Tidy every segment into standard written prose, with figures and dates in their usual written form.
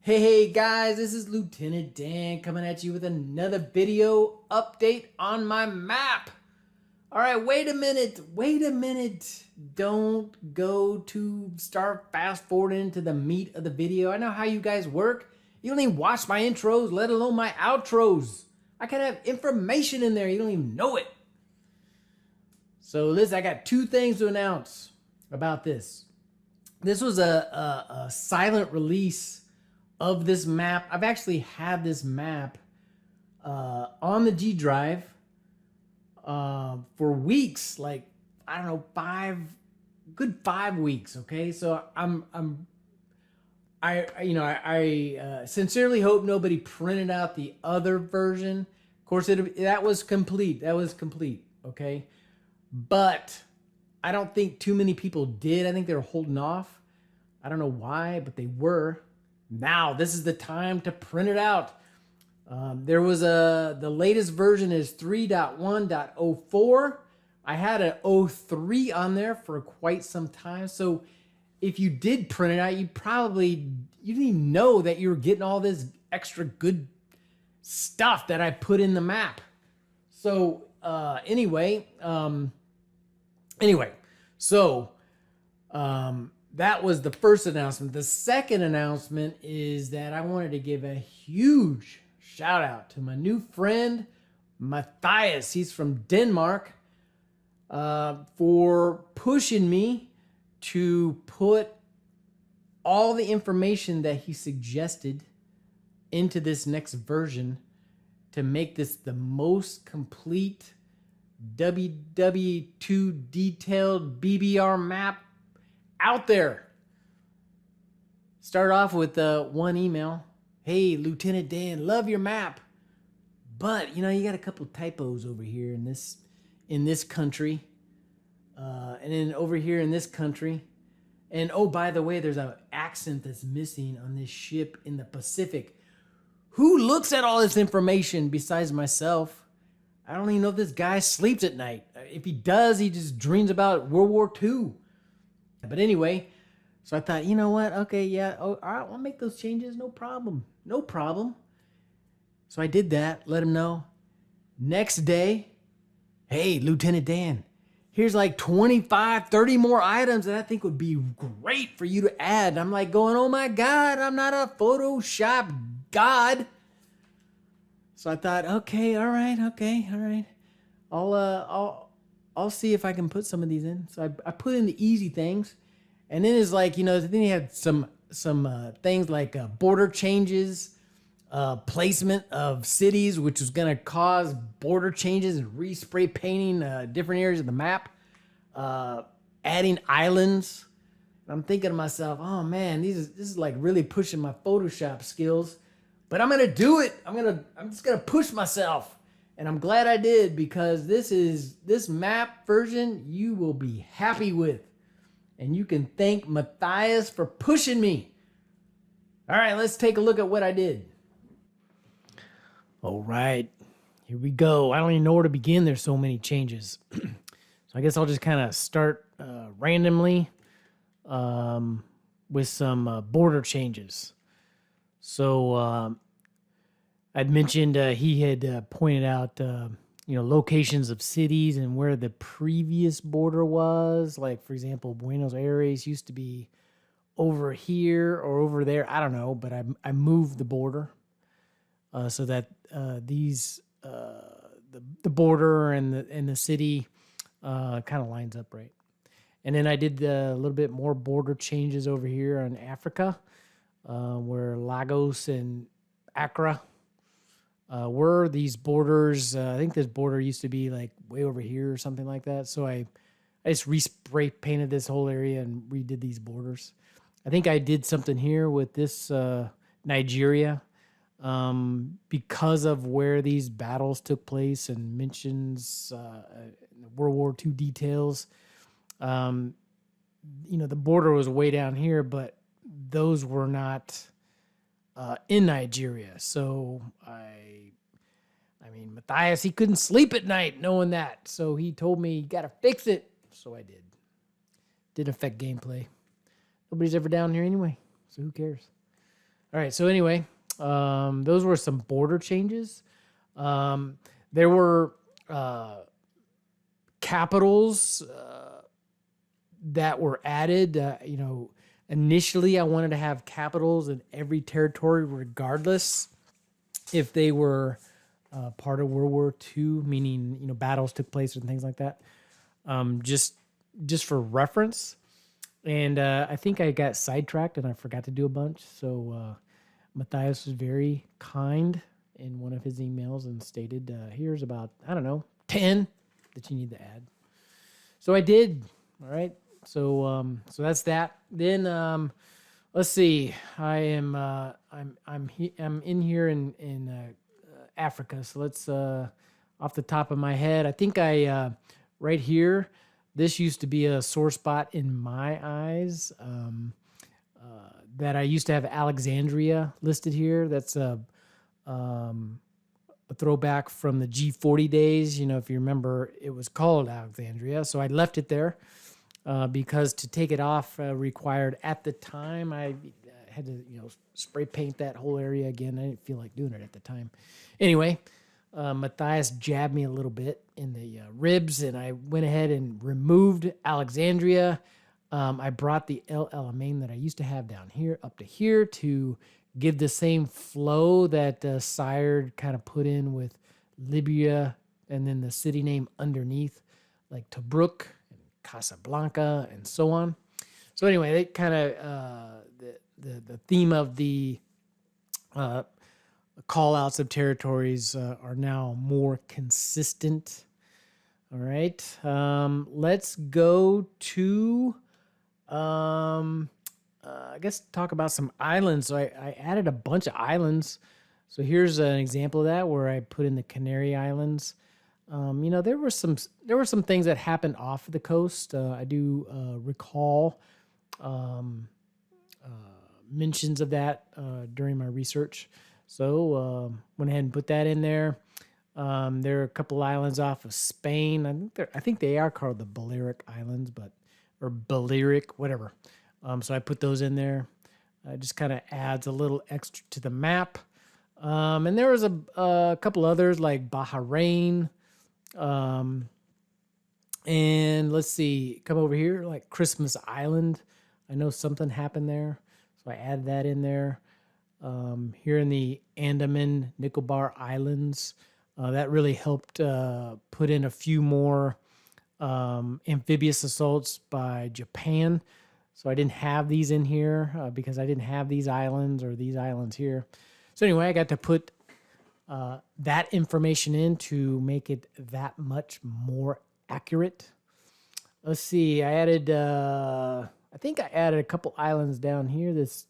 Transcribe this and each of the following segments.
Hey guys, this is Lieutenant Dan coming at you with another video update on my map. Alright, wait a minute. Don't go to start fast forwarding to the meat of the video. I know how you guys work. You don't even watch my intros, let alone my outros. I can have information in there, you don't even know it. So listen, I got two things to announce about this. This was a silent release of this map. I've actually had this map on the G drive for weeks, like I don't know, good 5 weeks. Okay, so I sincerely hope nobody printed out the other version. Of course, that was complete. Okay, but I don't think too many people did. I think they were holding off. I don't know why, but they were. Now, this is the time to print it out. The latest version is 3.1.04. I had an 03 on there for quite some time. So if you did print it out, you didn't even know that you were getting all this extra good stuff that I put in the map. So that was the first announcement. The second announcement is that I wanted to give a huge shout out to my new friend, Mathias. He's from Denmark, for pushing me to put all the information that he suggested into this next version to make this the most complete WWII detailed BBR map out there. Start off with one email. Hey, Lieutenant Dan, love your map, but you got a couple typos over here in this country, and then over here in this country, and oh, by the way, there's an accent that's missing on this ship in the Pacific. Who looks at all this information besides myself? I don't even know if this guy sleeps at night. If he does, he just dreams about World War II. But anyway, so I thought, you know what? Okay, yeah, all right, I'll make those changes. No problem. So I did that, let him know. Next day, hey, Lieutenant Dan, here's like 25, 30 more items that I think would be great for you to add. I'm like going, oh my God, I'm not a Photoshop god. So I thought, okay, all right. I'll see if I can put some of these in. So I put in the easy things. And then it's like, then you had some things like border changes, placement of cities, which was going to cause border changes and respray painting different areas of the map, adding islands. And I'm thinking to myself, oh man, this is like really pushing my Photoshop skills. But I'm going to do it. I'm just going to push myself. And I'm glad I did, because this map version you will be happy with. And you can thank Mathias for pushing me. All right, let's take a look at what I did. All right, here we go. I don't even know where to begin. There's so many changes. So I guess I'll just kind of start randomly with some border changes. So I'd mentioned he had pointed out, locations of cities and where the previous border was. Like, for example, Buenos Aires used to be over here or over there. I don't know, but I moved the border so that the border and the city kind of lines up right. And then I did a little bit more border changes over here in Africa, where Lagos and Accra were these borders. I think this border used to be like way over here or something like that. So I just respray painted this whole area and redid these borders. I think I did something here with this Nigeria because of where these battles took place and mentions World War II details. The border was way down here, but those were not in Nigeria. So I mean, Mathias, he couldn't sleep at night knowing that. So he told me, you got to fix it. So I did. Didn't affect gameplay. Nobody's ever down here anyway, so who cares? All right. So anyway, those were some border changes. There were capitals that were added. Initially I wanted to have capitals in every territory, regardless if they were part of World War II, meaning battles took place and things like that. Just for reference. And I think I got sidetracked and I forgot to do a bunch. So Mathias was very kind in one of his emails and stated, here's about, 10 that you need to add. So I did. All right. So that's that. Then let's see. I'm in here in Africa. So let's off the top of my head, I think I right here. This used to be a sore spot in my eyes. That I used to have Alexandria listed here. That's a throwback from the G40 days. If you remember, it was called Alexandria. So I left it there because to take it off required, at the time, I had to spray paint that whole area again. I didn't feel like doing it at the time. Anyway, Mathias jabbed me a little bit in the ribs, and I went ahead and removed Alexandria. I brought the El Alamein that I used to have down here up to here to give the same flow that Sired kind of put in with Libya, and then the city name underneath, like Tobruk and Casablanca and so on. So anyway, they kind of the theme of the call outs of territories are now more consistent. All right. Let's go to, I guess, talk about some islands. So I added a bunch of islands. So here's an example of that where I put in the Canary Islands. There were some things that happened off the coast. I do recall mentions of that during my research. So went ahead and put that in there. There are a couple islands off of Spain. I think they are called the Balearic Islands, or Balearic, whatever. So I put those in there. It just kind of adds a little extra to the map. And there was a couple others like Bahrain. And let's see, come over here, like Christmas Island. I know something happened there, so I added that in there. Here in the Andaman Nicobar Islands, that really helped put in a few more amphibious assaults by Japan. So I didn't have these in here because I didn't have these islands or these islands here. So anyway, I got to put that information in to make it that much more accurate. Let's see, I think I added a couple islands down here, this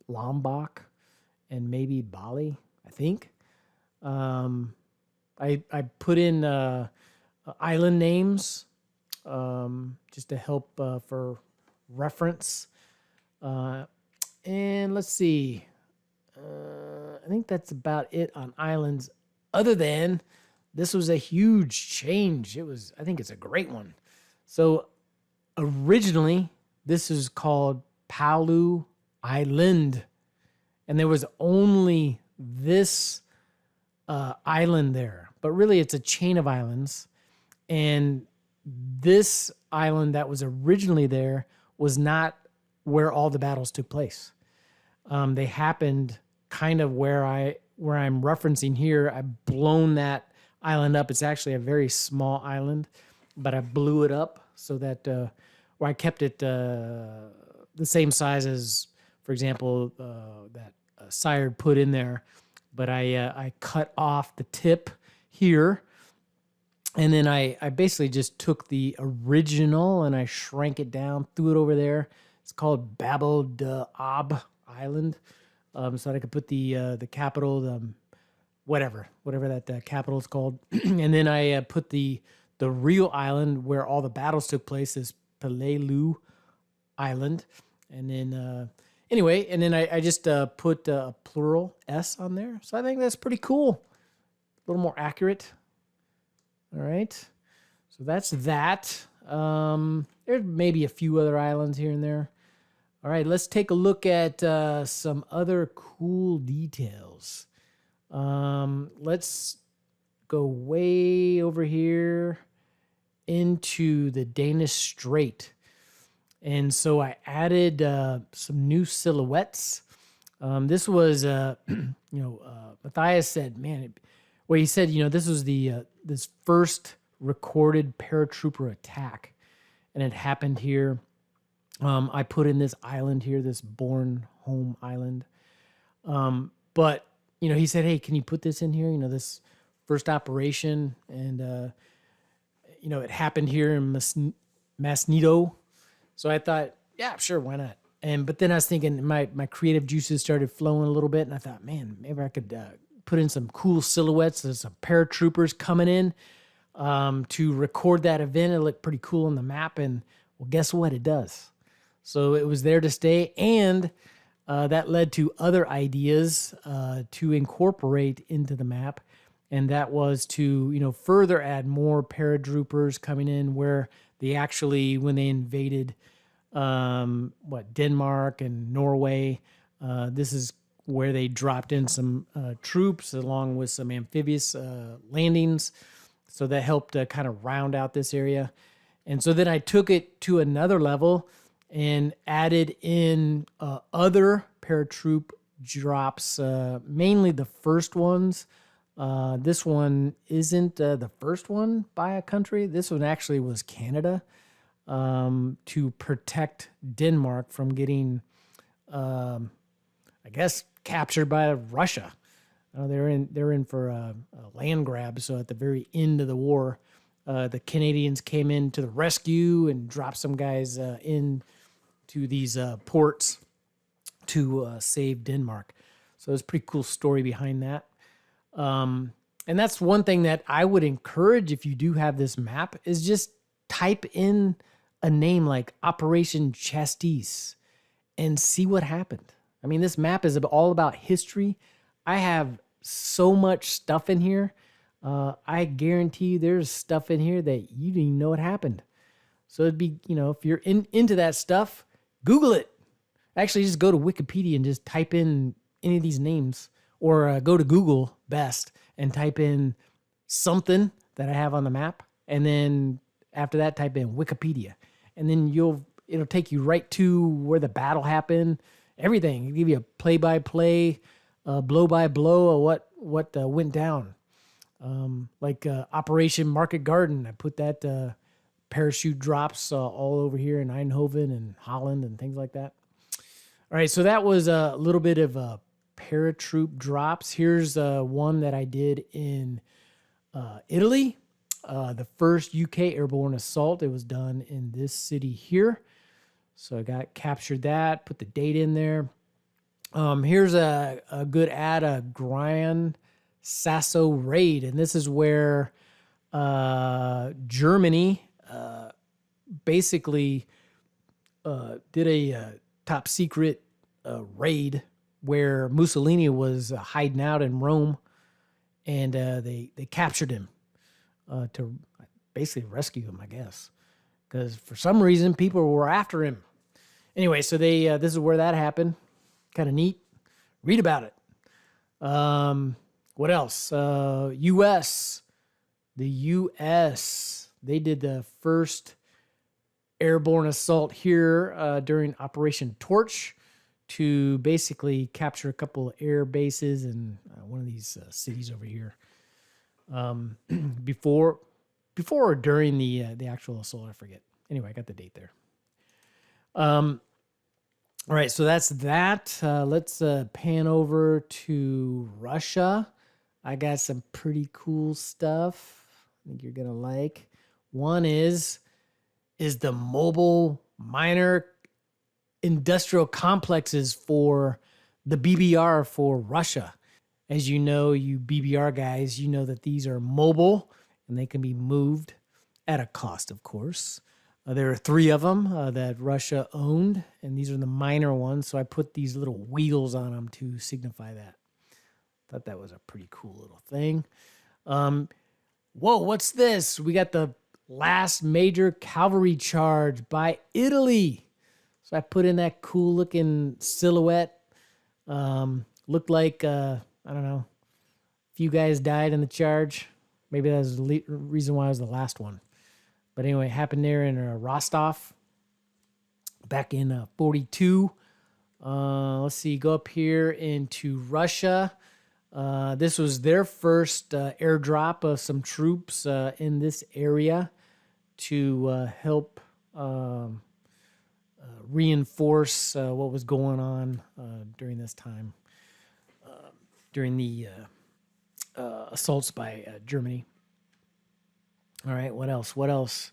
Lombok and maybe Bali, I think. I put in island names just to help for reference. And let's see. I think that's about it on islands, other than this was a huge change. I think it's a great one. So originally, this is called Palu Island, and there was only this island there, but really it's a chain of islands. And this island that was originally there was not where all the battles took place. They happened kind of where I'm referencing here. I've blown that island up. It's actually a very small island, but I blew it up so that or I kept it the same size as, for example, that Sired put in there. But I cut off the tip here, and then I basically just took the original and I shrank it down, threw it over there. It's called Babel de Ab Island, so that I could put the capital, whatever that capital is called, and then I put the real island where all the battles took place is Pelelu Island, and then anyway, and then I just put a plural S on there, so I think that's pretty cool, a little more accurate. All right, so that's that. There's maybe a few other islands here and there. All right, let's take a look at some other cool details. Let's go way over here into the Danish Strait. And so I added some new silhouettes. This was, Matthias said, he said, this was this first recorded paratrooper attack, and it happened here. I put in this island here, this Born Home Island. But, he said, hey, can you put this in here? This first operation, and, it happened here in Masnito. So I thought, yeah, sure, why not? But then I was thinking, my creative juices started flowing a little bit, and I thought, man, maybe I could put in some cool silhouettes. There's some paratroopers coming in to record that event. It looked pretty cool on the map, and well, guess what? It does. So it was there to stay, and that led to other ideas to incorporate into the map, and that was to further add more paratroopers coming in where they actually, when they invaded Denmark and Norway, this is where they dropped in some troops along with some amphibious landings. So that helped kind of round out this area. And so then I took it to another level and added in other paratroop drops, mainly the first ones. This one isn't the first one by a country. This one actually was Canada, to protect Denmark from getting, captured by Russia. They're in for a land grab. So at the very end of the war, the Canadians came in to the rescue and dropped some guys in to these ports to save Denmark. So it's a pretty cool story behind that. And that's one thing that I would encourage if you do have this map is just type in a name like Operation Chastis and see what happened. I mean, this map is all about history. I have so much stuff in here. I guarantee you there's stuff in here that you didn't even know what happened. So it'd be, if you're into that stuff, Google it. Actually, just go to Wikipedia and just type in any of these names, or go to Google best and type in something that I have on the map. And then after that, type in Wikipedia. And then it'll take you right to where the battle happened, everything. It'll give you a play-by-play, blow-by-blow of what went down. Operation Market Garden. I put that parachute drops all over here in Eindhoven and Holland and things like that. All right, so that was a little bit of paratroop drops. Here's one that I did in Italy. The first UK airborne assault. It was done in this city here. So I captured that, put the date in there. Here's a good ad, a Grand Sasso raid. And this is where Germany basically did a top secret raid where Mussolini was hiding out in Rome, and they captured him to basically rescue him, I guess, because for some reason people were after him. Anyway, so this is where that happened. Kind of neat. Read about it. What else? U.S. The U.S. They did the first airborne assault here during Operation Torch to basically capture a couple of air bases in one of these cities over here. Before or during the actual assault, I forget. Anyway, I got the date there. All right, so that's that. Let's pan over to Russia. I got some pretty cool stuff I think you're gonna like. One is the mobile minor industrial complexes for the BBR for Russia. As you know, you BBR guys, you know that these are mobile and they can be moved at a cost, of course. There are 3 of them that Russia owned, and these are the minor ones. So I put these little wheels on them to signify that. Thought that was a pretty cool little thing. Whoa, what's this? We got the last major cavalry charge by Italy. So I put in that cool looking silhouette. Looked like, I don't know, a few guys died in the charge. Maybe that was the reason why I was the last one. But anyway, it happened there in Rostov back in 42. Let's see, go up here into Russia. This was their first airdrop of some troops in this area to help reinforce what was going on during this time, during the assaults by Germany. All right, what else? What else?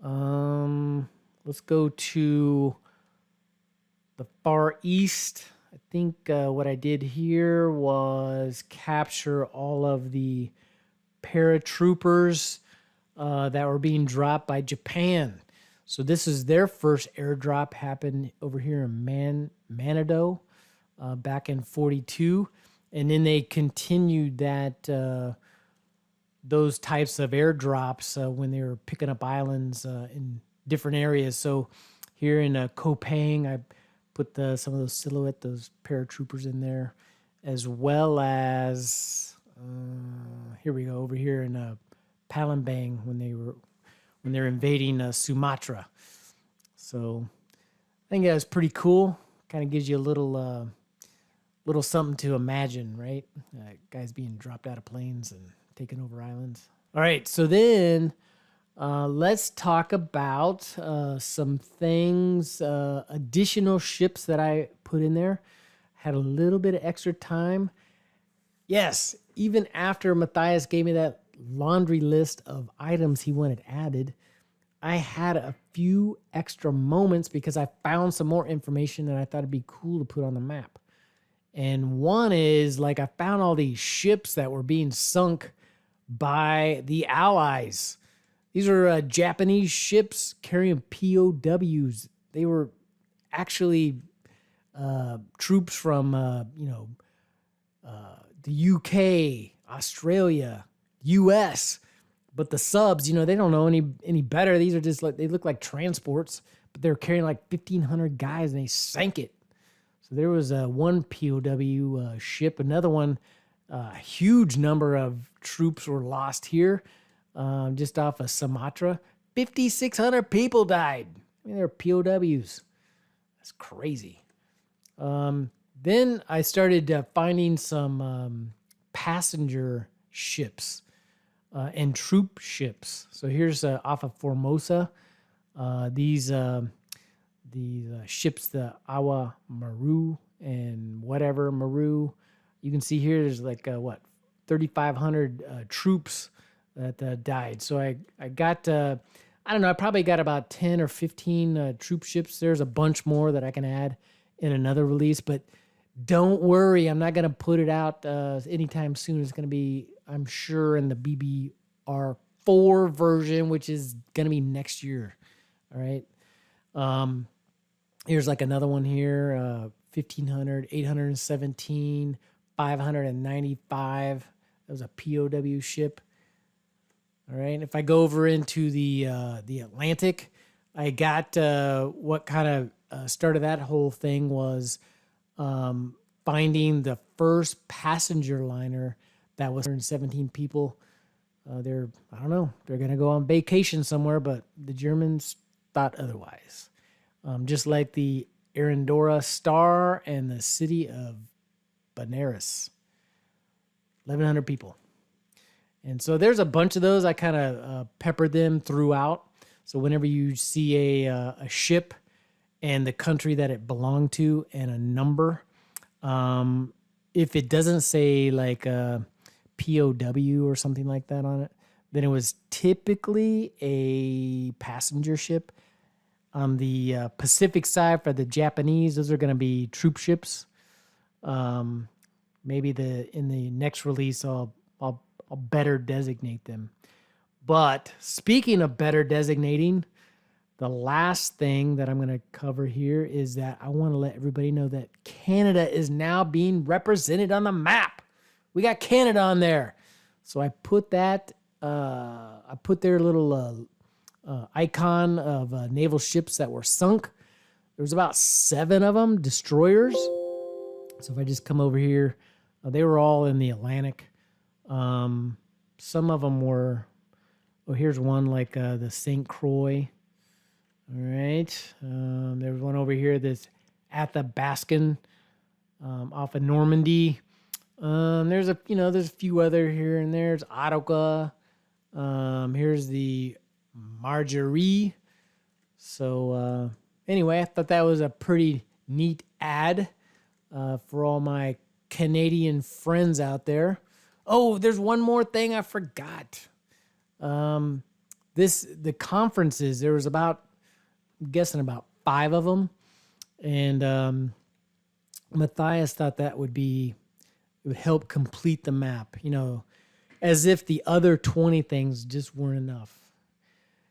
Let's go to the Far East. I think what I did here was capture all of the paratroopers that were being dropped by Japan. So this is their first airdrop, happened over here in Manado back in 42. And then they continued that those types of airdrops when they were picking up islands in different areas. So here in Kopang, I put some of those silhouette, those paratroopers in there, as well as here we go over here in Palembang when they're invading Sumatra. So I think that was pretty cool. Kind of gives you a little something to imagine, right? Guys being dropped out of planes and taking over islands. All right, so then let's talk about some things, additional ships that I put in there. Had a little bit of extra time. Yes, even after Mathias gave me that laundry list of items he wanted added, I had a few extra moments because I found some more information that I thought it'd be cool to put on the map. And one is, like, I found all these ships that were being sunk by the Allies. These are Japanese ships carrying POWs. They were actually troops from, the UK, Australia, US. But the subs, they don't know any better. These are just like, they look like transports, but they're carrying like 1,500 guys and they sank it. So there was one POW ship. Another one, a huge number of troops were lost here, just off of Sumatra. 5,600 people died. I mean, they're POWs. That's crazy. Then I started finding some passenger ships and troop ships. So here's off of Formosa. These ships, the Awa Maru and whatever Maru. You can see here there's like 3,500 troops that died. So I got I don't know, I probably got about 10 or 15 troop ships. There's a bunch more that I can add in another release, but don't worry, I'm not going to put it out anytime soon. It's going to be, I'm sure, in the BBR 4 version, which is going to be next year. All right. Here's like another one here, 1,500, 817, 595. That was a POW ship. All right. If I go over into the Atlantic, I got what kind of started that whole thing was finding the first passenger liner that was 117 people. I don't know, they're going to go on vacation somewhere, but the Germans thought otherwise. Just like the Arendora Star and the city of Benares. 1,100 people. And so there's a bunch of those. I kind of peppered them throughout. So whenever you see a ship and the country that it belonged to and a number, if it doesn't say like a POW or something like that on it, then it was typically a passenger ship. On the Pacific side for the Japanese, those are going to be troop ships. Maybe in the next release, I'll better designate them. But speaking of better designating, the last thing that I'm going to cover here is that I want to let everybody know that Canada is now being represented on the map. We got Canada on there. So I put that, their little icon of naval ships that were sunk. There was about 7 of them, destroyers. So if I just come over here, they were all in the Atlantic. Some of them were, here's one like the St. Croix. All right. There's one over here that's Athabascan off of Normandy. There's a few other here and there. There's Ottawa. Here's the Marjorie. So anyway, I thought that was a pretty neat ad for all my Canadian friends out there. Oh, there's one more thing I forgot. The conferences, there was about, I'm guessing about 5 of them. And Mathias thought that would help complete the map, as if the other 20 things just weren't enough.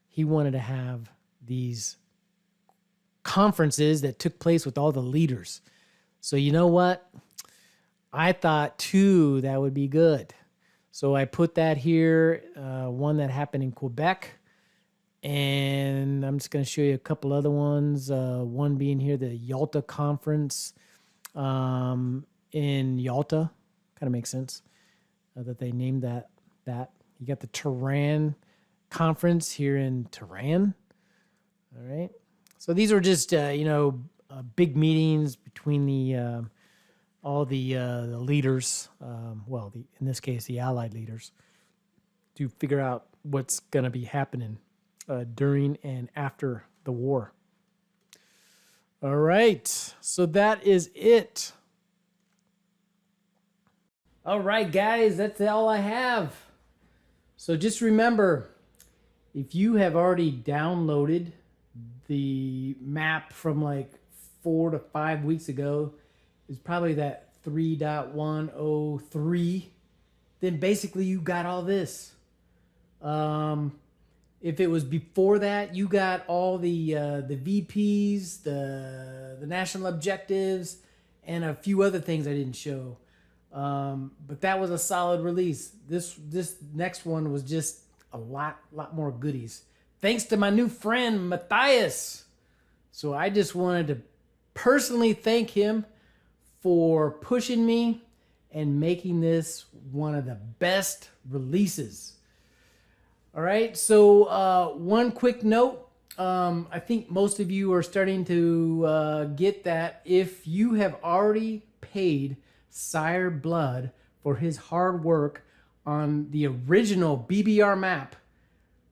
He wanted to have these conferences that took place with all the leaders. So you know what? I thought 2 that would be good. So I put that here, one that happened in Quebec. And I'm just going to show you a couple other ones. One being here, the Yalta Conference in Yalta. Kind of makes sense that they named that. You got the Tehran Conference here in Tehran. All right. So these were just, big meetings between all the leaders. In this case, the Allied leaders, to figure out what's going to be happening during and after the war. All right, so that is it. All right, guys, that's all I have. So just remember, if you have already downloaded the map from like 4 to 5 weeks ago, it's probably that 3.103, then basically you got all this. If it was before that, you got all the VPs, the national objectives, and a few other things I didn't show. But that was a solid release. This next one was just a lot more goodies. Thanks to my new friend, Mathias. So I just wanted to personally thank him for pushing me and making this one of the best releases. All right, so one quick note. I think most of you are starting to get that. If you have already paid Siredblood for his hard work on the original BBR map,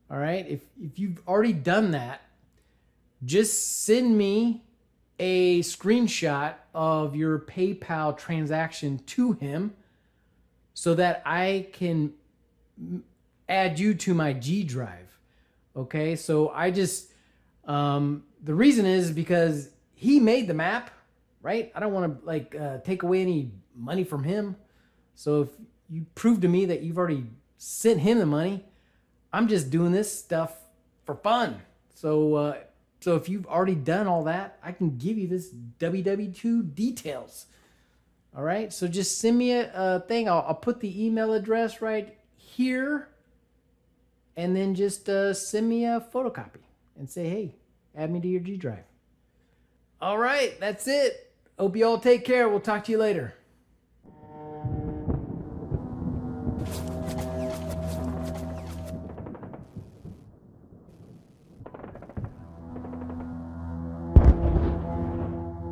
all right, if you've already done that, just send me a screenshot of your PayPal transaction to him so that I can add you to my G drive. Okay, so I just the reason is because he made the map, right? I don't want to take away any money from him. So if you prove to me that you've already sent him the money, I'm just doing this stuff for fun. So so if you've already done all that, I can give you this WWII details. All right, so just send me a thing. I'll put the email address right here, and then just send me a photocopy and say, hey, add me to your G drive. All right, that's it. Hope you all take care. We'll talk to you later.